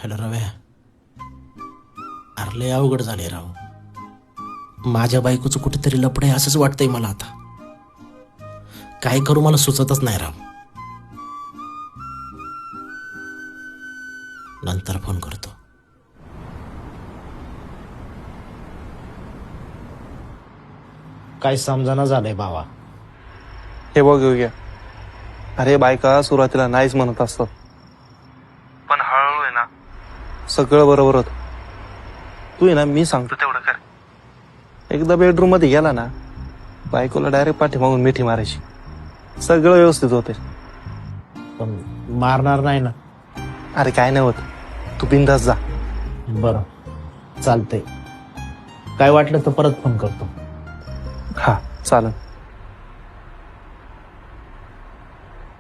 Hello रव्या, अरे लय अवघड झाले राव. माझ्या बायकोचं कुठेतरी लपडे असंच वाटतंय मला आता. काय करू मला सुचतच नाही राव. नंतर फोन करतो. काय समजना झालंय भावा. हे बघ योग्य, अरे बायका सुरुवातीला नाहीच म्हणत असतात, पण हळूहळू आहे ना सगळं बरोबर होत. तू आहे ना, मी सांगतो तेवढं कर. एकदा बेडरूम मध्ये गेला ना, बायकोला डायरेक्ट पाठीमागून मिठी मारायची, सगळं व्यवस्थित होते. पण मारणार नाही ना? अरे काय नाही होत, तू बिंदास जा. बरं, चालतंय. काय वाटलं तर परत फोन करतो. हा चालेल.